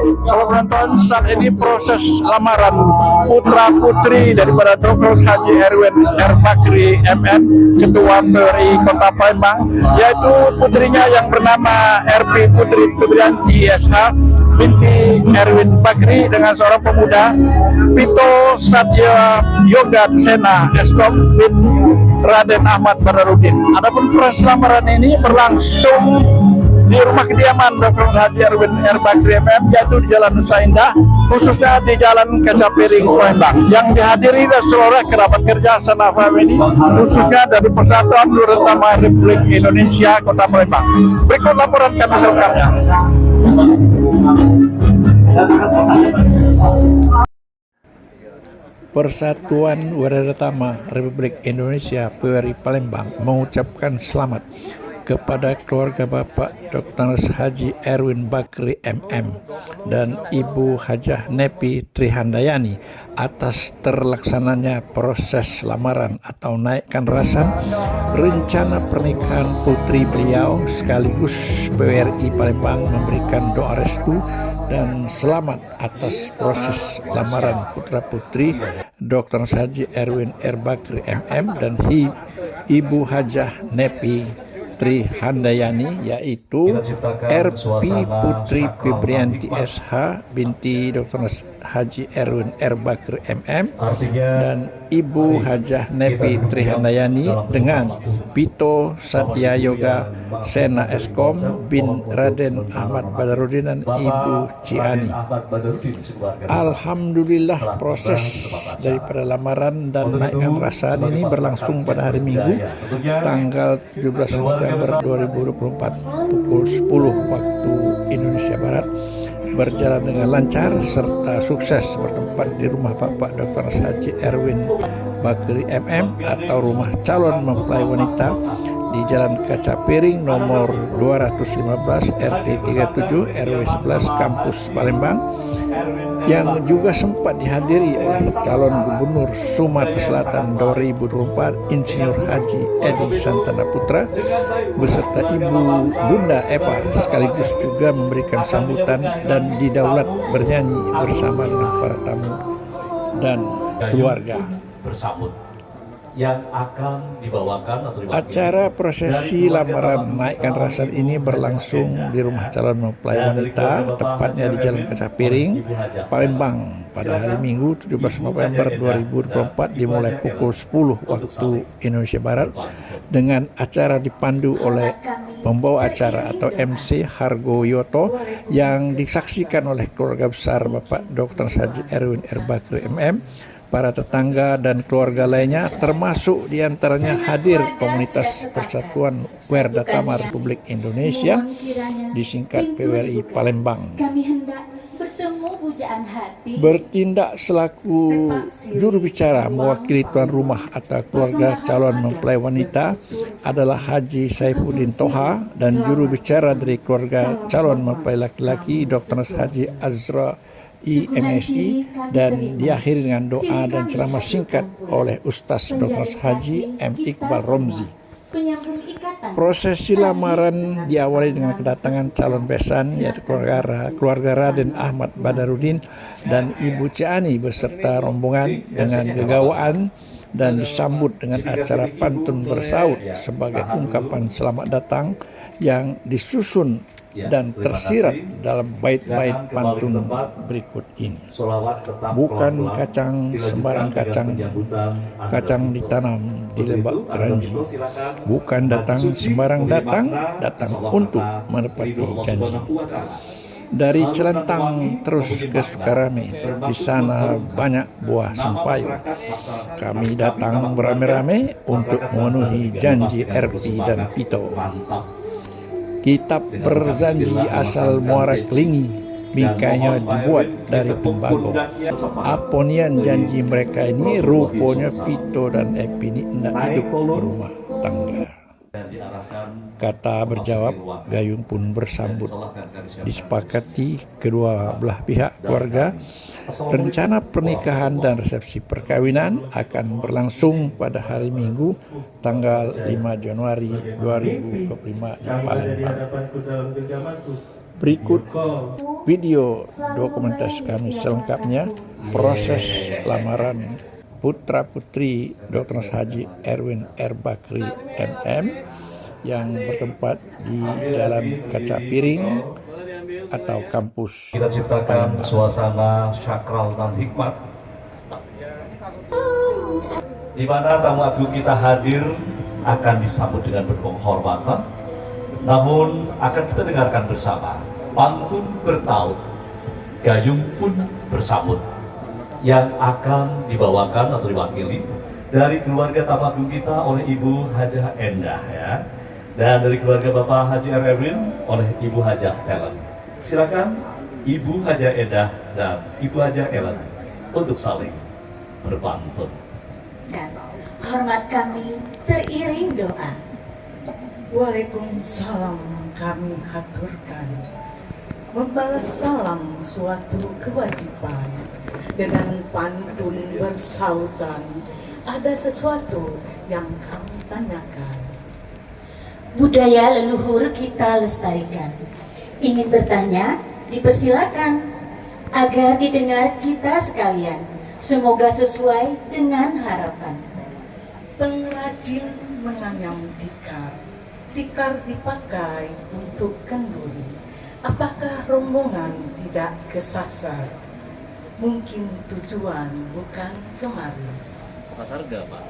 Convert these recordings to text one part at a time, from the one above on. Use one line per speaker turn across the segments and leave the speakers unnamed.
Sahabat penonton, saat ini proses lamaran putra putri daripada Dr. Haji Erwin R. Bakri MM, Ketua PRI Kota Palembang, yaitu putrinya yang bernama RP Putri Putrianti SH binti Erwin Bakri dengan seorang pemuda Pito Satya Yoga Sena Eskom bin Raden Ahmad Badarudin. Adapun proses lamaran ini berlangsung di rumah kediaman Dr. Haji Erwin R. Bakri MM, yaitu di Jalan Nusa Indah, khususnya di Jalan Kaca Piring Palembang, yang dihadiri oleh seluruh kerabat kerja sanak famili, khususnya dari Persatuan Terutama Republik Indonesia Kota Palembang. Berikut laporan kami selengkapnya. Persatuan Waradhatama Republik Indonesia PRI Palembang mengucapkan selamat kepada keluarga Bapak Dr. Haji Erwin Bakri MM dan Ibu Hajah Nepi Trihandayani atas terlaksananya proses lamaran atau naikkan rasan rencana pernikahan putri beliau, sekaligus PRI Palembang memberikan doa restu dan selamat atas proses lamaran putra putri Dr. Haji Erwin R. Bakri MM dan Ibu Hajah Nepi Trihandayani, yaitu RP Putri Febrianti SH binti Dr. Haji Erwin R. Bakri MM dan Ibu Hajah Nepi Trihandayani dengan Pito Satya Yoga Sena Eskom bin Raden Ahmad Badarudin dan Ibu Ciani. Alhamdulillah, proses daripada lamaran dan naikkan rasan ini berlangsung pada hari Minggu tanggal 17 November 2024 pukul 10 waktu Indonesia Barat, berjalan dengan lancar serta sukses bertempat di rumah Bapak Dr. Haji Erwin Bakri MM atau rumah calon mempelai wanita di Jalan Kaca Piring nomor 215 RT 37 RW 11 Kampus Palembang, yang juga sempat dihadiri oleh calon gubernur Sumatera Selatan 2024 Insinyur Haji Edi Santana Putra beserta Ibu Bunda Epa, sekaligus juga memberikan sambutan dan didaulat bernyanyi bersama dengan para tamu dan keluarga.
Bersambut yang akan dibawakan atau diwakili.
Acara prosesi lamaran naikkan rasan ini berlangsung di rumah calon mempelai wanita, tepatnya di Jalan Kaca Piring, Palembang pada hari Minggu 17 November 2024 dimulai pukul 10 waktu Indonesia Barat dengan acara dipandu oleh pembawa acara atau MC Hargo Yoto yang disaksikan oleh keluarga besar Bapak Dr. Haji Erwin R. Bakri MM, para tetangga dan keluarga lainnya, termasuk diantaranya hadir komunitas Persatuan Waradhatama Republik Indonesia disingkat PWRI Palembang. Bertindak selaku juru bicara mewakili tuan rumah atau keluarga calon mempelai wanita adalah Haji Saifuddin Toha, dan juru bicara dari keluarga calon mempelai laki-laki Dr. Haji Azra IMSI, dan diakhiri dengan doa dan ceramah singkat oleh Ustaz Dr. Haji M. Iqbal Romzi. Prosesi lamaran diawali dengan kedatangan calon besan, yaitu keluarga Raden Ahmad Badarudin dan Ibu Ciani beserta rombongan dengan gegawaan, dan disambut dengan acara pantun bersaut sebagai ungkapan selamat datang yang disusun dan tersirat dalam bait-bait pantun berikut ini. Bukan kacang sembarang kacang, kacang ditanam di lembah Keranji. Bukan datang sembarang datang, datang untuk menepati janji. Dari Celentang terus ke Sukarame, di sana banyak buah sempayu. Kami datang beramai-ramai untuk memenuhi janji RP dan Pito. Kitab berjanji asal muara Kelingi, bingkainya dibuat dari tembago. Aponian janji mereka ini, rupanya Pito dan Epi ini hendak hidup berumah tangga. Kata berjawab, gayung pun bersambut. Disepakati kedua belah pihak keluarga, rencana pernikahan dan resepsi perkawinan akan berlangsung pada hari Minggu tanggal 5 Januari 2025 di Palembang. Berikut video dokumentasi kami selengkapnya proses lamaran putra putri Dr. Haji Erwin R. Bakri MM yang bertempat di Jalan Kaca Piring atau kampus.
Kita ciptakan suasana sakral dan hikmat, di mana tamu agung kita hadir akan disambut dengan penuh penghormatan. Namun akan kita dengarkan bersama pantun bertaut, gayung pun bersambut yang akan dibawakan atau diwakili dari keluarga tamu agung kita oleh Ibu Hajah Endah ya, dan dari keluarga Bapak Haji Erwin oleh Ibu Hajah Ellen. Silakan Ibu Hajah Endah dan Ibu Hajah Ellen untuk saling berpantun.
Dan hormat kami teriring doa.
Waalaikumsalam kami haturkan. Membalas salam suatu kewajiban. Dengan pantun bersautan, ada sesuatu yang kami tanyakan.
Budaya leluhur kita lestarikan. Ingin bertanya, dipersilakan. Agar didengar kita sekalian. Semoga sesuai dengan harapan.
Pengrajin menganyam tikar. Tikar dipakai untuk kenduri. Apakah rombongan tidak kesasar? Mungkin tujuan bukan kemari.
Sasar gak, Pak?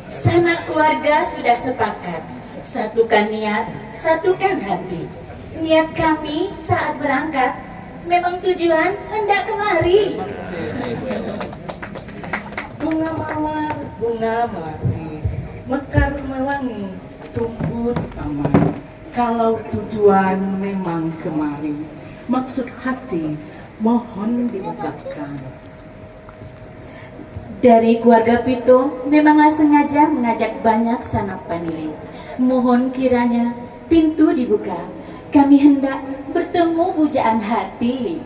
Sanak keluarga sudah sepakat. Satukan niat, satukan hati. Niat kami saat berangkat memang tujuan hendak kemari.
Bunga mawar, bunga melati, mekar mewangi, tumbuh di taman. Kalau tujuan memang kemari, maksud hati mohon diungkapkan.
Dari keluarga Pito memanglah sengaja mengajak banyak sanak panili. Mohon kiranya pintu dibuka, kami hendak bertemu pujaan hati.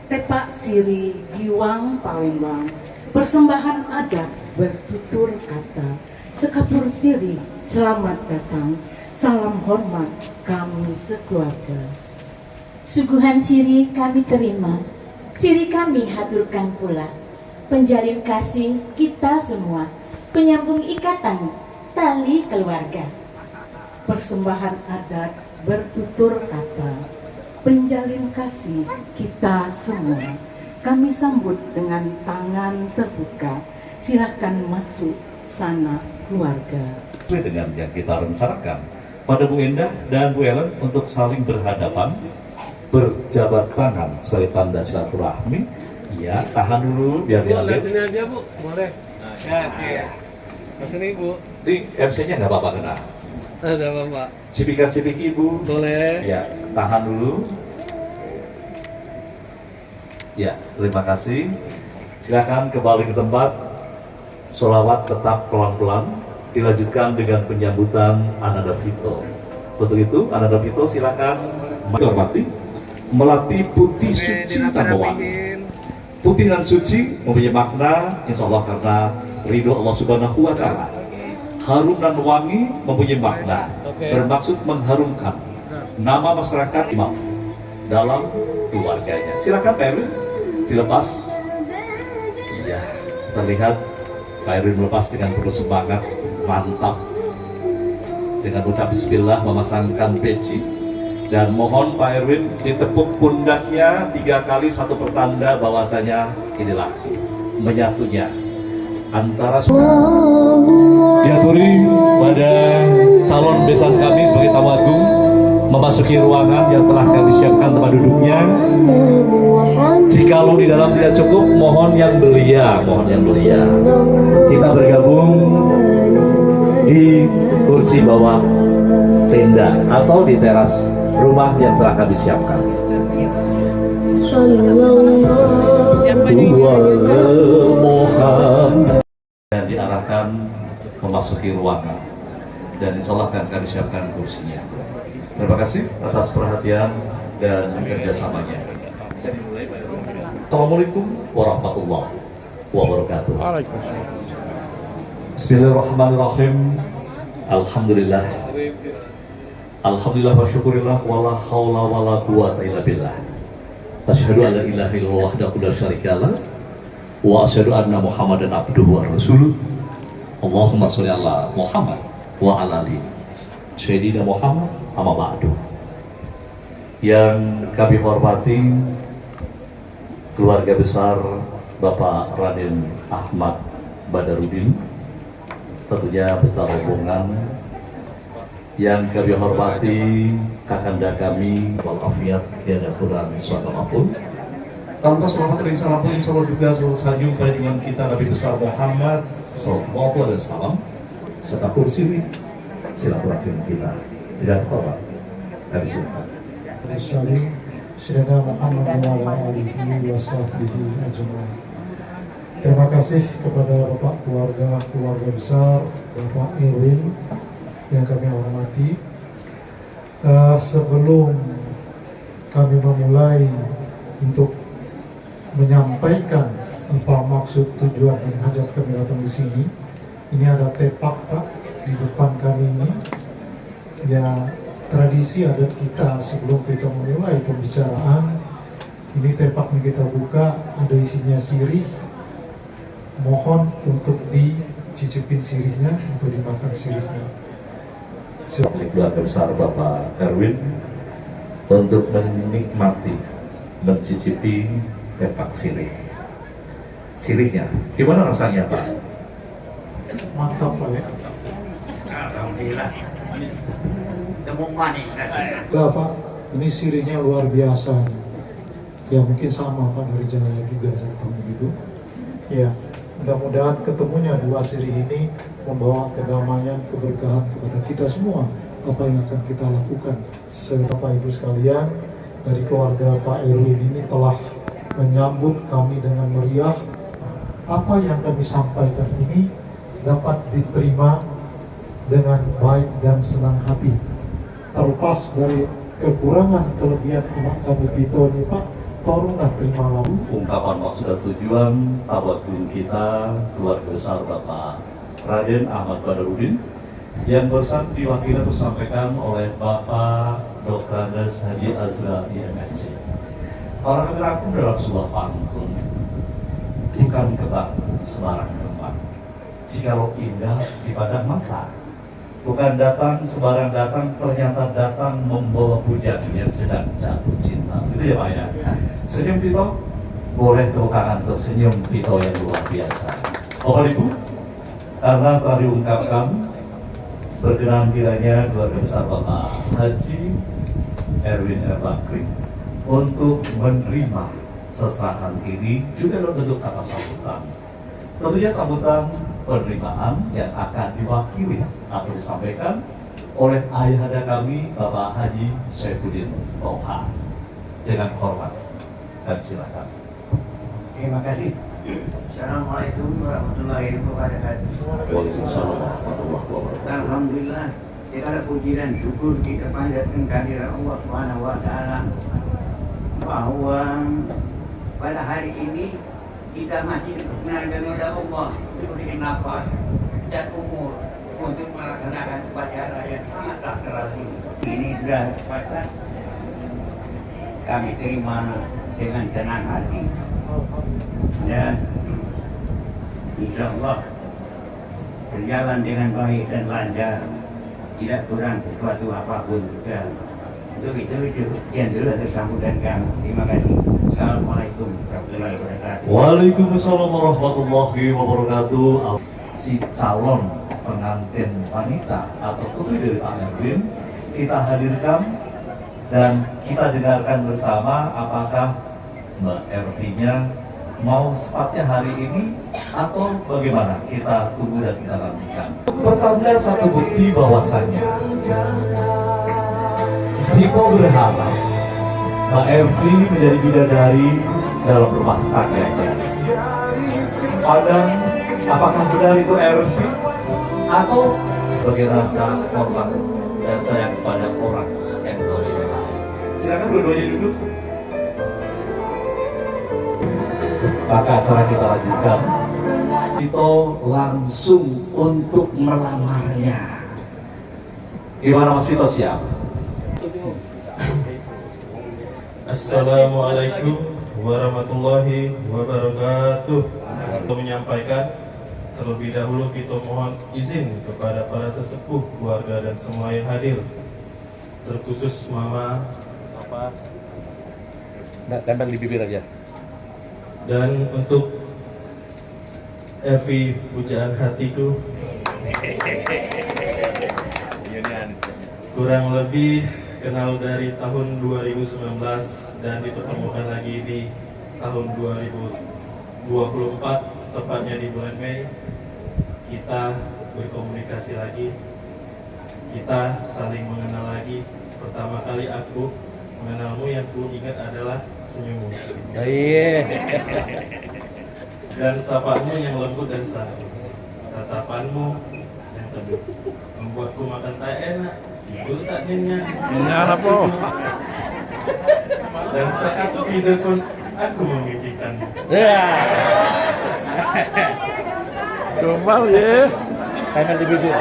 Tepak siri giwang Palembang, persembahan adat bertutur kata. Sekapur siri selamat datang, salam hormat kami sekeluarga.
Suguhan siri kami terima, siri kami haturkan pula. Penjalin kasih kita semua, penyambung ikatan tali keluarga.
Persembahan adat bertutur kata, penjalin kasih kita semua. Kami sambut dengan tangan terbuka, silakan masuk sana keluarga.
Sesuai dengan yang kita rencanakan pada Bu Endah dan Bu Ellen untuk saling berhadapan, berjabat tangan sebagai tanda silaturahmi. Ya, tahan dulu biar
Bu,
diambil.
lihat sini aja Bu, boleh. Nah, ya, oke. Ke sini Bu.
Di MC-nya nggak apa-apa kena.
Ada Bapak.
Cipikan-cipiki Ibu.
Boleh.
Ya, tahan dulu. Ya, terima kasih. Silakan kembali ke tempat. Sholawat tetap pelan-pelan. Dilanjutkan dengan penyambutan Ananda Vito. Untuk itu, Ananda Vito silakan menghormati, melatih putih suci tanpa wangi. Putih dan suci mempunyai makna, insya Allah karena ridho Allah Subhanahu Wa Taala. Harum dan wangi mempunyai makna, bermaksud mengharumkan nama masyarakat imam dalam keluarganya. Silakan Pak Erwin dilepas. Iya, terlihat Pak Erwin melepas dengan penuh semangat, mantap. Dengan ucap Bismillah memasangkan peci. Dan mohon Pak Erwin ditepuk pundaknya 3 kali, satu pertanda bahwasanya inilah menyatunya antara diaturi pada calon besan kami sebagai tamu agung memasuki ruangan yang telah kami siapkan tempat duduknya. Jikalau di dalam tidak cukup, mohon yang belia, kita bergabung di kursi bawah tenda atau di teras rumah yang telah kami siapkan. Dan diarahkan memasuki ruangan, dan insya Allah akan kami siapkan kursinya. Terima kasih atas perhatian dan kerjasamanya. Assalamualaikum warahmatullahi wabarakatuh. Bismillahirrahmanirrahim. Alhamdulillah. Alhamdulillah wa syukurillah wala haula wala quwata illa billah. Asyhadu an la ilaha illallah wahdahu la syarikalah wa asyhadu anna Muhammadan abduhu wa rasuluh. Allahumma sholli ala Muhammad wa ala ali Sayyidina Muhammad amma ba'du. Yang kami hormati keluarga besar Bapak Raden Ahmad Badarudin, tentunya beserta rombongan. Yang kami hormati kakanda kami walafiat tiada kurang suatu apapun. Tanpa selamat dan salam pun insya Allah juga selalu sanjung pada dengan kita Nabi besar Muhammad sallallahu alaihi wasallam serta kursi silaturahim kita dengan hormat. Kami silakan.
Sayyidina Muhammad wa ala alihi wa sahbihi ajma'in. Terima kasih kepada Bapak keluarga besar Bapak Erwin yang kami hormati. Sebelum kami memulai untuk menyampaikan apa maksud tujuan dan hajat kami datang di sini, ini ada tepak Pak di depan kami ini. Ya, tradisi adat kita sebelum kita memulai pembicaraan, ini tepak yang kita buka ada isinya sirih. Mohon untuk dicicipin sirihnya atau dimakan sirihnya.
Keluarga besar Bapak Erwin untuk menikmati, mencicipi tepak sirih. Sirihnya, gimana rasanya Pak?
Mantap Pak ya.
Alhamdulillah. Temu manis rasanya.
Lah Pak, ini sirihnya luar biasa. Ya mungkin sama Pak dari Jawa juga saya tahu begitu. Ya, mudah-mudahan ketemunya dua sirih ini membawa kedamaian, keberkahan kepada kita semua. Apa yang akan kita lakukan, Bapak Ibu sekalian, dari keluarga Pak Erwin ini telah menyambut kami dengan meriah. Apa yang kami sampaikan ini dapat diterima dengan baik dan senang hati. Terlepas dari kekurangan kelebihan anak kami Pito ini Pak, tolonglah terima lalu.
Ungkapan maksud dan tujuan tawadun kita keluarga besar Bapak Raden Ahmad Badarudin yang barusan diwakili disampaikan oleh Bapak Dr. Haji Azra IMSC. Para kami rangkum dalam sebuah pantun, bukan kebang sembarang kembang, jikalau indah di padang mata, bukan datang sembarang datang, ternyata datang membawa pujian yang sedang jatuh cinta. Itu ya Pak ya. Senyum Vito, boleh tepuk tangan untuk senyum Vito yang luar biasa. Bapak Ibu, karena telah diungkapkan, berkenan kiranya keluarga besar Bapak Haji Erwin Bakri untuk menerima seserahan ini juga dalam bentuk kata sambutan. Tentunya sambutan penerimaan yang akan diwakili atau disampaikan oleh ayahanda kami Bapak Haji Saifuddin Toha. Dengan hormat, kami silakan.
Terima kasih. Assalamualaikum warahmatullahi wabarakatuh.
Waalaikumsalam warahmatullahi wabarakatuh.
Alhamdulillah, segala puji dan syukur kita panjatkan kehadirat Allah Subhanahu wa taala bahwa pada hari ini kita masih diperkenankan oleh Allah diberi nafas dan umur untuk melaksanakan upacara yang sangat sakral ini. Ini sudah sepakat kami terima dengan senang hati dan insya Allah berjalan dengan baik dan lancar, tidak kurang sesuatu apapun juga. Untuk itu cukup sekian dulu atas sambutan kami. Terima kasih. Assalamualaikum warahmatullahi wabarakatuh.
Waalaikumsalam warahmatullahi wabarakatuh. Si calon pengantin wanita atau putri dari Pak Erwin kita hadirkan dan kita dengarkan bersama apakah Mbak Ervinya mau sepatnya hari ini atau bagaimana. Kita tunggu dan kita nantikan. Pertanda satu bukti bahwasannya Vito berharap Mbak Ervi menjadi bidadari dalam rumah tangganya. Padahal apakah benar itu Ervi atau sebagai rasa hormat dan sayang kepada orang yang tahu suara. Silakan dua-duanya duduk. Maka acara kita lanjutkan. Vito langsung untuk melamarnya. Gimana Mas Vito, siap?
Assalamualaikum warahmatullahi wabarakatuh. Untuk menyampaikan terlebih dahulu, Vito mohon izin kepada para sesepuh, keluarga dan semua yang hadir, terkhusus Mama, Papa,
Tempel di bibir aja.
dan untuk Evi pujaan hatiku. Kurang lebih kenal dari tahun 2019 dan dipertemukan lagi di tahun 2024, tepatnya di bulan Mei. Kita berkomunikasi lagi, kita saling mengenal lagi. Pertama kali aku mengenalmu, yang ku ingat adalah senyummu dan sapamu yang lembut dan santun. Tatapanmu yang teduh membuatku makan tak enak, tidur tak nyenyak.
Apa?
Dan saat tidur pun aku memimpikanmu.
Gombal ya.
Tempel di bibir.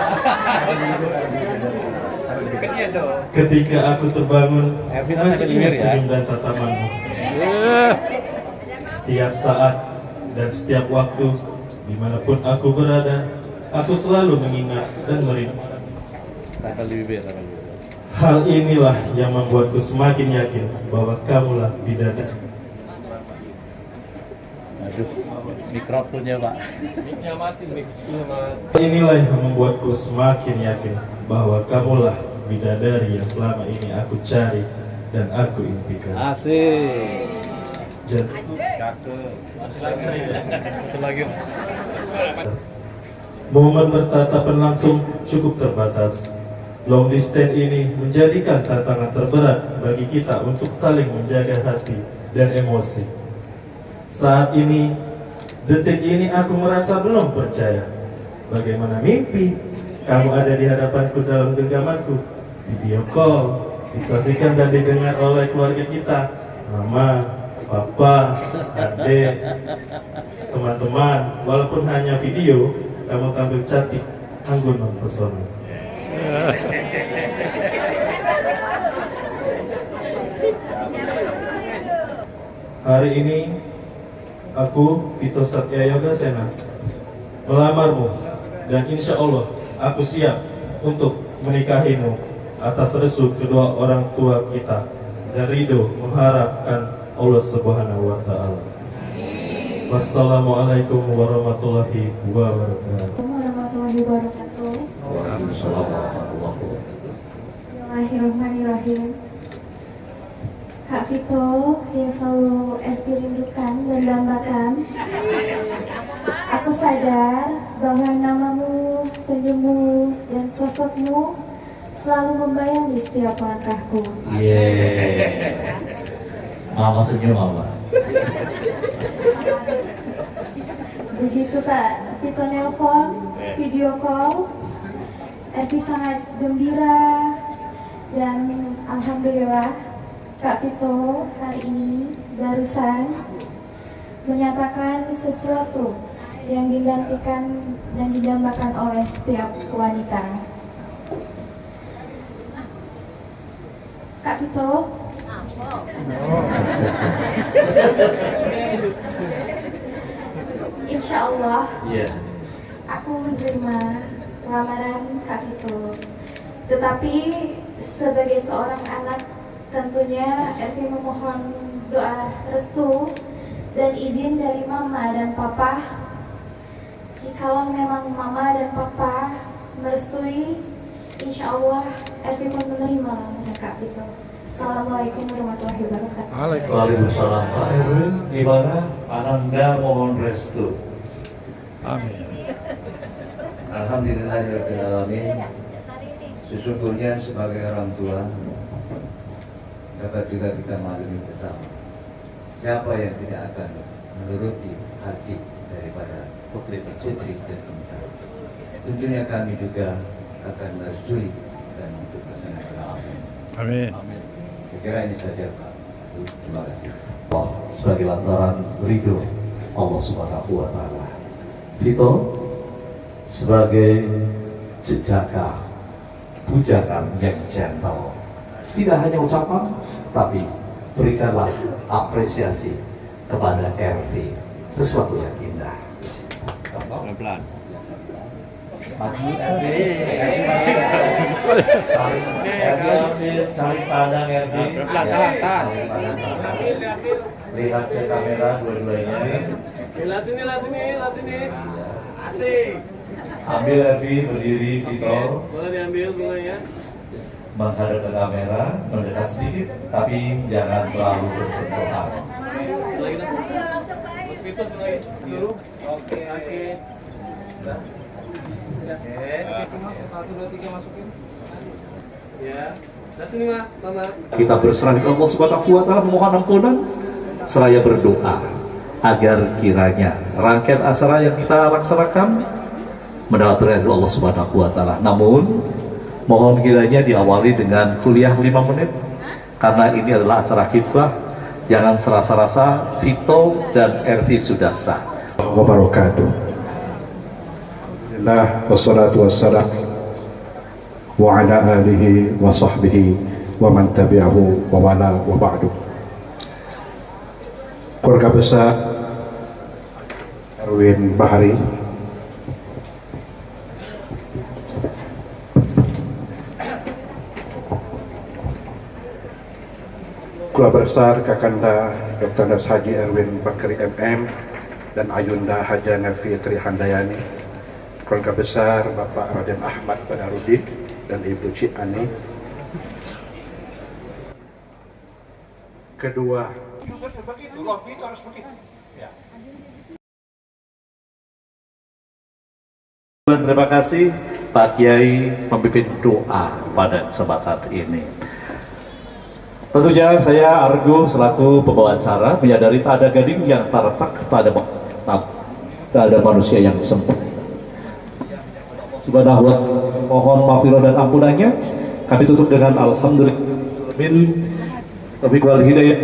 Ketika aku terbangun,
Evi,
masih
tempel di bibir
ingat
ya.
senyum dan tatapanmu. Setiap saat dan setiap waktu, dimanapun aku berada, aku selalu mengingat dan merindu.
Tempel di bibir.
Hal inilah yang membuatku semakin yakin bahwa kamulah bidadari.
Aduh, mikrofonnya Pak.
Inilah yang membuatku semakin yakin bahwa kamulah bidadari yang selama ini aku cari dan aku impikan.
Asik.
Momen bertatapan langsung cukup terbatas. Long distance ini menjadikan tantangan terberat bagi kita untuk saling menjaga hati dan emosi. Saat ini, detik ini aku merasa belum percaya. Bagaimana mimpi kamu ada di hadapanku dalam genggamanku. Video call disaksikan dan didengar oleh keluarga kita, Mama, Papa, adik, teman-teman. Walaupun hanya video, kamu tampil cantik, anggun mempesona. Hari ini aku, Vito Satya Yoga Sena, melamarmu, dan insya Allah aku siap untuk menikahimu atas restu kedua orang tua kita dan ridho mengharapkan Allah Subhanahu wa Ta'ala. Wassalamualaikum warahmatullahi wabarakatuh.
Warahmatullahi wabarakatuh.
Waalaikumsalam warahmatullahi wabarakatuh.
Bismillahirrahmanirrahim. Kak Vito yang selalu Evi rindukan dan dambakan, aku sadar bahwa namamu, senyummu, dan sosokmu selalu membayangi setiap langkahku.
Mama senyum, Mama.
Begitu Kak Vito nelpon, video call, Evi sangat gembira dan alhamdulillah Kak Vito hari ini barusan menyatakan sesuatu yang dinantikan dan didambakan oleh setiap wanita. Kak Vito, insya Allah aku menerima lamaran Kak Vito. Tetapi sebagai seorang anak, tentunya Evi memohon doa restu dan izin dari Mama dan Papa. Jikalau memang Mama dan Papa merestui, insya Allah Evi pun menerima lamaran Kak Vito. Assalamualaikum warahmatullahi wabarakatuh.
Waalaikumsalam. Pak Erwin, gimana? Ananda mohon restu.
Amin.
Alhamdulillahirrahmanirrahim. Sesungguhnya sebagai orang tua dapat juga kita maklumi bersama, siapa yang tidak akan menuruti hati daripada putri tercinta. Tentunya kami juga akan merestui dan untuk melaksanakan.
Amin.
Saya kira ini saja Pak. Terima kasih.
Sebagai lantaran ridho Allah Subhanahu wa Ta'ala. Vito sebagai jejaka bujakan yang gentle, tidak hanya ucapan tapi berikanlah apresiasi kepada RV, sesuatu yang indah.
Pelan-pelan.
Maju RV, saling pandang RV.
Tahan.
Lihat ke kamera dua-duanya.
Lihat sini. Asik.
Ambil RV, berdiri, Vito.
Boleh diambil bunganya.
Menghadap ke kamera, mendekat sedikit, tapi jangan terlalu bersentuhan.
Oke. Satu, dua, tiga masukin. Ya. Lihat sini Mama.
Kita berserah kepada Allah Subhanahu wa taala, memohon ampunan seraya berdoa agar kiranya rangkaian acara yang kita laksanakan mendapat berkah Allah Subhanahu wa taala. Namun mohon kiranya diawali dengan kuliah 5 menit karena ini adalah acara khitbah. Jangan serasa-rasa Vito dan RV sudah sah.
Wabarakatuh. Alhamdulillah wassalatu wassalam wa ala alihi wa sahbihi wa man tabi'ahu wa wala wa ba'du. Keluarga besar Erwin Bahari, keluarga besar Kakanda Dr. Andes Haji Erwin Bakri MM dan Ayunda Haja Nevi Trihandayani, keluarga besar Bapak Raden Ahmad Badarudin dan Ibu Cik Ani, kedua
Terima kasih Pak Kiai memimpin doa pada kesempatan ini. Tentunya saya Argo selaku pembawa acara menyadari tak ada gading yang terletak, tak ada manusia yang sempurna. Subhanahu wa ta'ala, mohon maghfirah dan ampunannya. Kami tutup dengan alhamdulillah. Taufiq wal hidayah.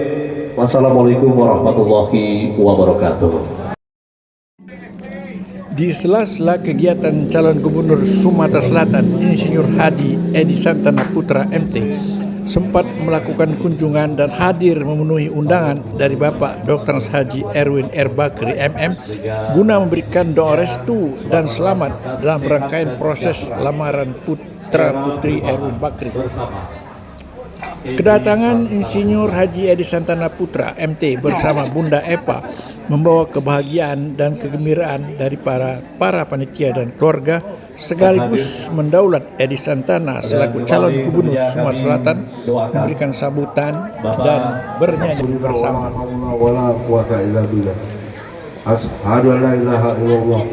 Wassalamualaikum warahmatullahi wabarakatuh.
Di sela-sela kegiatan calon gubernur Sumatera Selatan Insinyur Hadi Edi Santana Putra MT sempat melakukan kunjungan dan hadir memenuhi undangan dari Bapak Dr. Haji Erwin R. Bakri MM guna memberikan doa restu dan selamat dalam rangkaian proses lamaran putra putri Erwin Bakri. Kedatangan Insinyur Haji Edi Santana Putra MT bersama Bunda Epa membawa kebahagiaan dan kegembiraan dari para panitia dan keluarga, sekaligus mendaulat Edi Santana selaku calon gubernur Sumatera Selatan memberikan sambutan dan bernyanyi bersama.
Asyhadu an la ilaha illallah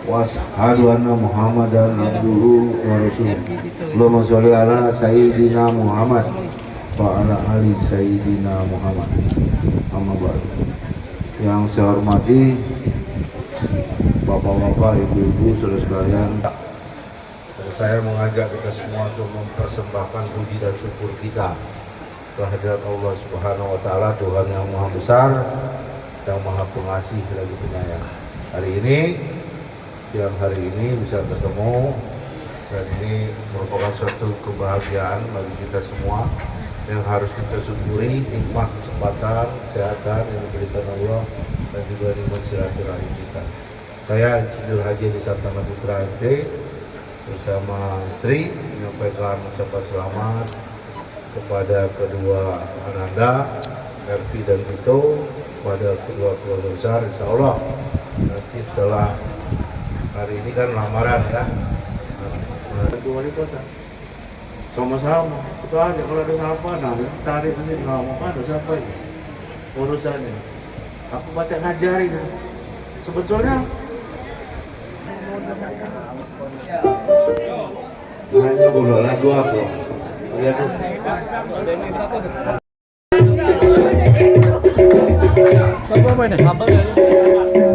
wa asyhadu anna Muhammadan abduhu wa rasuluh. Allahumma sholli ala sayyidina Muhammad wa ala ali sayyidina Muhammad. Amma ba'du. Yang saya hormati Bapak-bapak, ibu-ibu, saudara sekalian, saya mengajak kita semua untuk mempersembahkan puji dan syukur kita kehadirat Allah Subhanahu wa taala, Tuhan yang Maha Besar, yang Maha Pengasih lagi Penyayang. Hari ini, siang hari ini bisa ketemu, dan ini merupakan suatu kebahagiaan bagi kita semua yang harus kita syukuri, nikmat kesempatan, kesehatan yang diberikan Allah dan juga nikmat silaturahim kita. Saya Insinyur Haji Edi Santana Putra MT bersama istri menyampaikan ucapan selamat kepada kedua ananda RP dan Vito, pada kedua keluarga besar. Insya Allah nanti setelah hari ini kan lamaran ya, wali kota sama-sama itu aja. Kalau ada siapa nanti tarik ke sini, ngomong ada siapa ini urusannya. Aku baca ngajarin sebetulnya hanya bodoh lagu aku. Lihat
Apa ini?